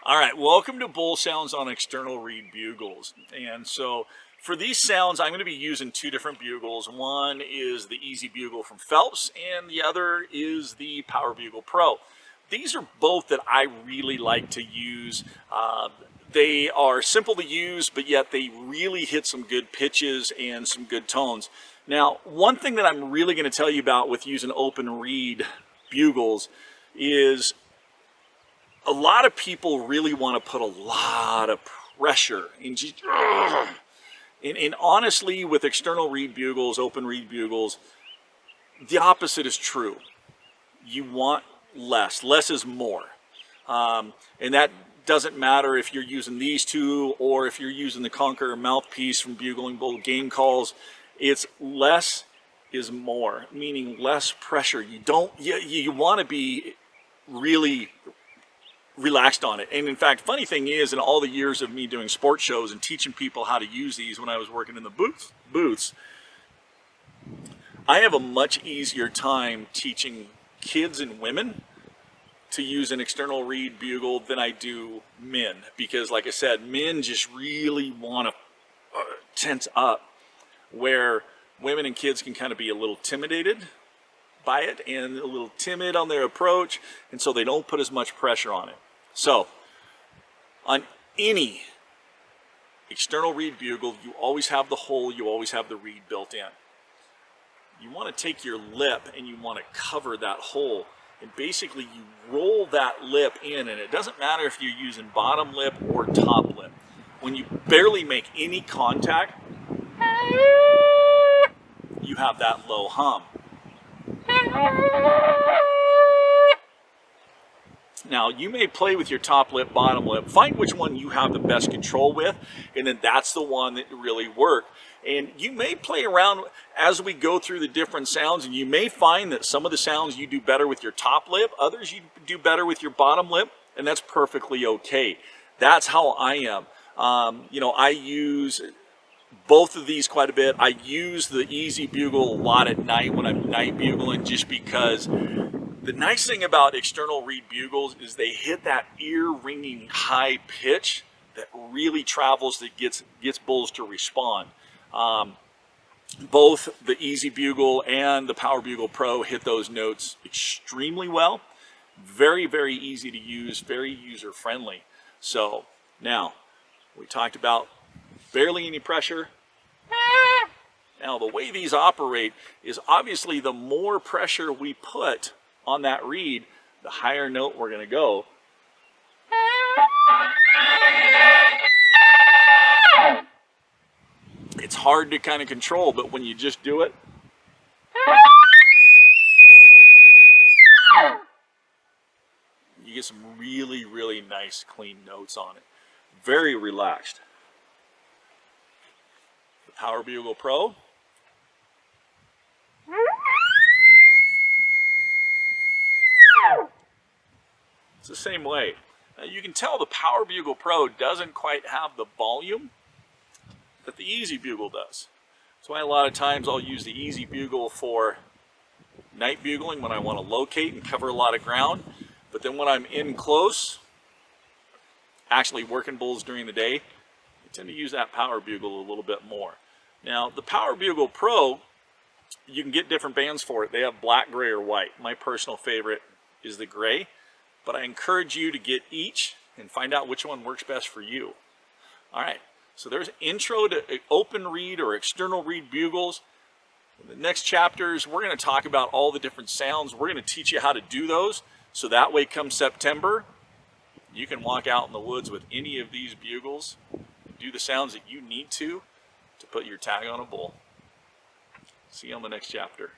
All right, welcome to Bull Sounds on External Reed Bugles. And so for these sounds, I'm going to be using two different bugles. One is the Easy Bugle from Phelps, and the other is the Power Bugle Pro. These are both that I really like to use. They are simple to use, but yet they really hit some good pitches and some good tones. Now, one thing that I'm really going to tell you about with using open reed bugles is a lot of people really want to put a lot of pressure in just, and honestly, with external reed bugles, open reed bugles, the opposite is true. You want less. Less is more. And that doesn't matter if you're using these two or if you're using the Conqueror mouthpiece from Bugling Bull Game Calls. It's less is more, meaning less pressure. You want to be really relaxed on it. And in fact, funny thing is, in all the years of me doing sports shows and teaching people how to use these when I was working in the booths, I have a much easier time teaching kids and women to use an external reed bugle than I do men, because like I said, men just really want to tense up, where women and kids can kind of be a little intimidated by it and a little timid on their approach, and so they don't put as much pressure on it. So on any external reed bugle, you always have the hole, you always have the reed built in. You want to take your lip and you want to cover that hole, and basically you roll that lip in, and it doesn't matter if you're using bottom lip or top lip. When you barely make any contact, you have that low hum. Now, you may play with your top lip, bottom lip, find which one you have the best control with, and then that's the one that really works. And you may play around as we go through the different sounds, and you may find that some of the sounds you do better with your top lip, others you do better with your bottom lip, and that's perfectly okay. That's how I am. I use both of these quite a bit. I use the Easy Bugle a lot at night when I'm night bugling, just because the nice thing about external reed bugles is they hit that ear-ringing high pitch that really travels, that gets bulls to respond. Both the Easy Bugle and the Power Bugle Pro hit those notes extremely well. Very, very easy to use, very user-friendly. So now, we talked about barely any pressure. Now, the way these operate is obviously the more pressure we put on that reed, the higher note we're going to go. It's hard to kind of control, but when you just do it, you get some really, really nice, clean notes on it. Very relaxed. The Power Bugle Pro. It's the same way. Now, you can tell the Power Bugle Pro doesn't quite have the volume that the Easy Bugle does. That's why a lot of times I'll use the Easy Bugle for night bugling when I want to locate and cover a lot of ground. But then when I'm in close, actually working bulls during the day, I tend to use that Power Bugle a little bit more. Now, the Power Bugle Pro, you can get different bands for it. They have black, gray, or white. My personal favorite is the gray, but I encourage you to get each and find out which one works best for you. All right, so there's intro to open reed or external reed bugles. In the next chapters, we're going to talk about all the different sounds. We're going to teach you how to do those, so that way come September, you can walk out in the woods with any of these bugles and do the sounds that you need to put your tag on a bull. See you on the next chapter.